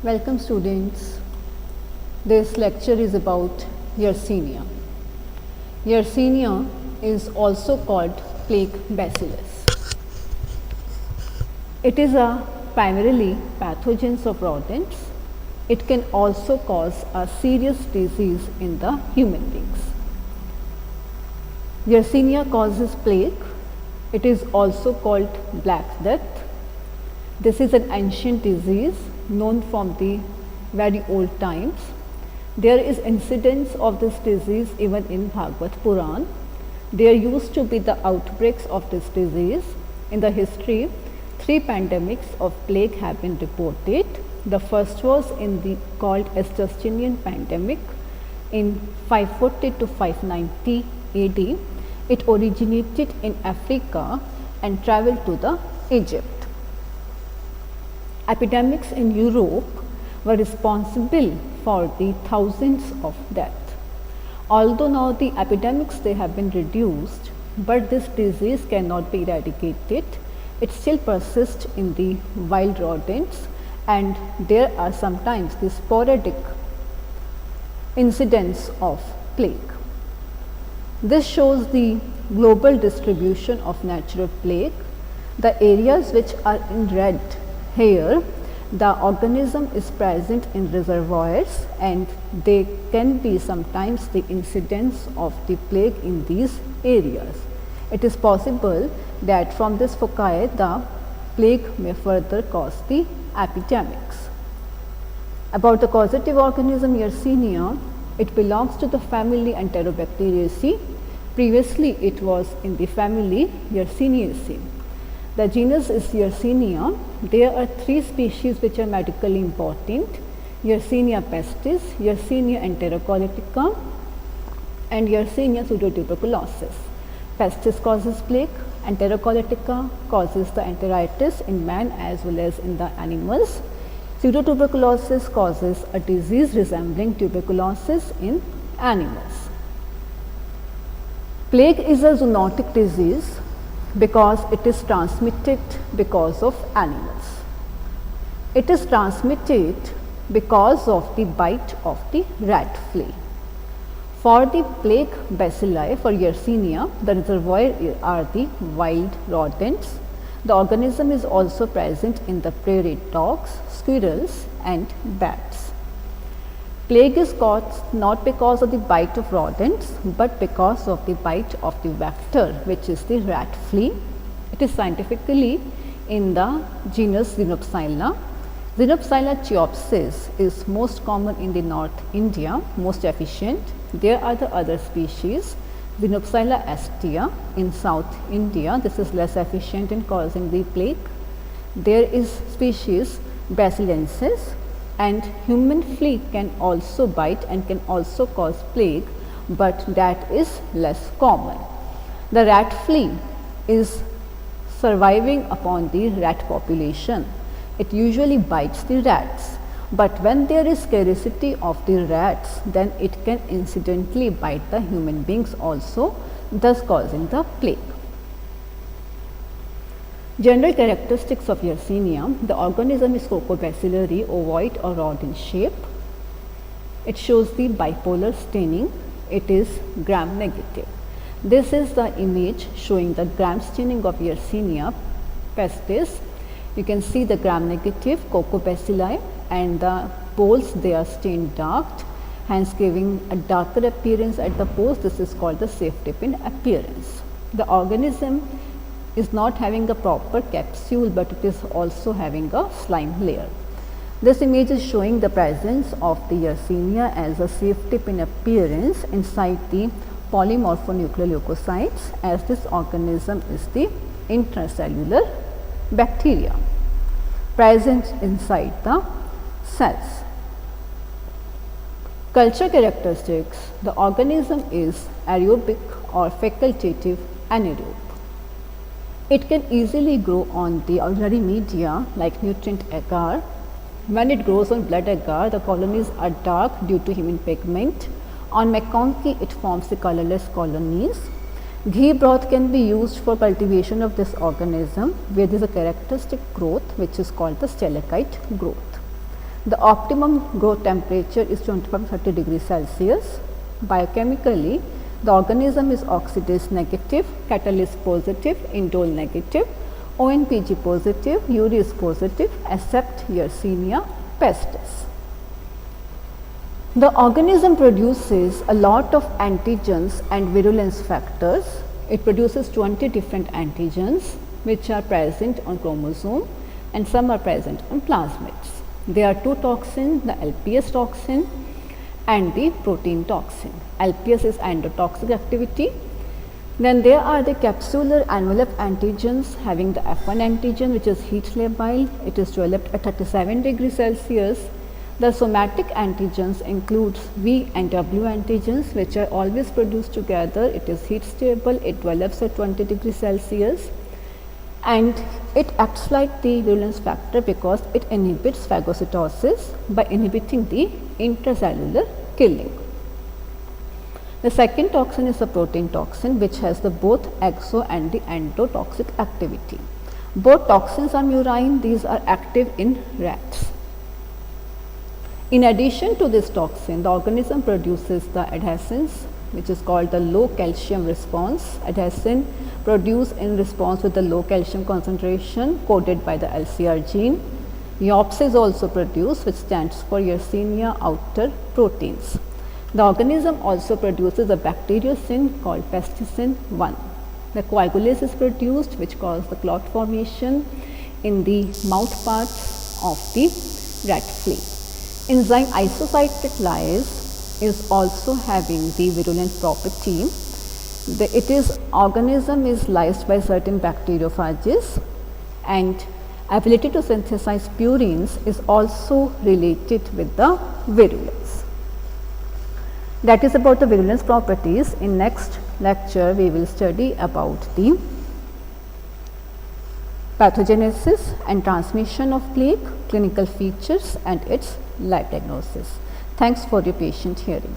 Welcome students. This lecture is about Yersinia. Yersinia is also called plague bacillus. It is a primarily pathogen of rodents. It can also cause a serious disease in the human beings. Yersinia causes plague. It is also called Black Death. This is an ancient disease known from the very old times. There is incidence of this disease even in Bhagavad Puran. There used to be the outbreaks of this disease. In the history, 3 pandemics of plague have been reported. The first was called as Justinian pandemic in 540 to 590 AD. It originated in Africa and traveled to the Egypt. Epidemics in Europe were responsible for the thousands of deaths. Although now the epidemics they have been reduced, but this disease cannot be eradicated. It still persists in the wild rodents, and there are sometimes the sporadic incidents of plague. This shows the global distribution of natural plague. The areas which are in red here, the organism is present in reservoirs, and they can be sometimes the incidence of the plague in these areas. It is possible that from this foci the plague may further cause the epidemics. About the causative organism Yersinia, it belongs to the family Enterobacteriaceae. Previously it was in the family Yersiniaceae. The genus is Yersinia. There are 3 species which are medically important: Yersinia pestis, Yersinia enterocolitica, and Yersinia pseudotuberculosis. Pestis causes plague, enterocolitica causes the enteritis in man as well as in the animals. Pseudotuberculosis causes a disease resembling tuberculosis in animals. Plague is a zoonotic disease because it is transmitted because of animals. It is transmitted because of the bite of the rat flea. For the plague bacilli, for Yersinia, the reservoir are the wild rodents. The organism is also present in the prairie dogs, squirrels, and bats. Plague is caused not because of the bite of rodents, but because of the bite of the vector, which is the rat flea. It is scientifically in the genus Xenopsylla. Xenopsylla chiopsis is most common in the North India, most efficient. There are the other species, Xenopsylla astia in South India. This is less efficient in causing the plague. There is species Basilensis, and human flea can also bite and can also cause plague, but that is less common. The rat flea is surviving upon the rat population. It usually bites the rats, but when there is scarcity of the rats, then it can incidentally bite the human beings also, thus causing the plague. General characteristics of Yersinia: the organism is cocobacillary, ovoid or rod in shape. It shows the bipolar staining. It is gram negative. This is the image showing the gram staining of Yersinia pestis. You can see the gram negative cocobacilli, and the poles they are stained dark, hence giving a darker appearance at the poles. This is called the safety pin appearance. The organism is not having a proper capsule, but it is also having a slime layer. This image is showing the presence of the Yersinia as a safety pin appearance inside the polymorphonucleoleucocytes, as this organism is the intracellular bacteria present inside the cells. Culture characteristics: the organism is aerobic or facultative anaerobe. It can easily grow on the ordinary media like nutrient agar. When it grows on blood agar, the colonies are dark due to human pigment. On MacConkey, it forms the colorless colonies. Ghee broth can be used for cultivation of this organism, where there is a characteristic growth which is called the stalactite growth. The optimum growth temperature is 25 to 30 degrees Celsius. Biochemically, the organism is oxidase negative, catalase positive, indole negative, ONPG positive, urease positive, except Yersinia pestis. The organism produces a lot of antigens and virulence factors. It produces 20 different antigens which are present on chromosome and some are present on plasmids. There are two toxins, the LPS toxin and the protein toxin. LPS is endotoxic activity. Then there are the capsular envelope antigens having the F1 antigen which is heat labile. It is developed at 37 degrees Celsius. The somatic antigens includes V and W antigens which are always produced together. It is heat stable, it develops at 20 degrees Celsius and it acts like the virulence factor because it inhibits phagocytosis by inhibiting the intracellular killing. The second toxin is the protein toxin which has the both exo and the endotoxic activity. Both toxins are murine, these are active in rats. In addition to this toxin, the organism produces the adhesins which is called the low calcium response. Adhesin produced in response with the low calcium concentration coded by the LCR gene. YOPS is also produced which stands for Yersinia outer proteins. The organism also produces a bacteriocin called pesticin 1. The coagulase is produced which causes the clot formation in the mouth parts of the rat flea. Enzyme isocytric lyase is also having the virulent property. Organism is lysed by certain bacteriophages and ability to synthesize purines is also related with the virulence. That is about the virulence properties. In next lecture, we will study about the pathogenesis and transmission of plague, clinical features and its lab diagnosis. Thanks for your patient hearing.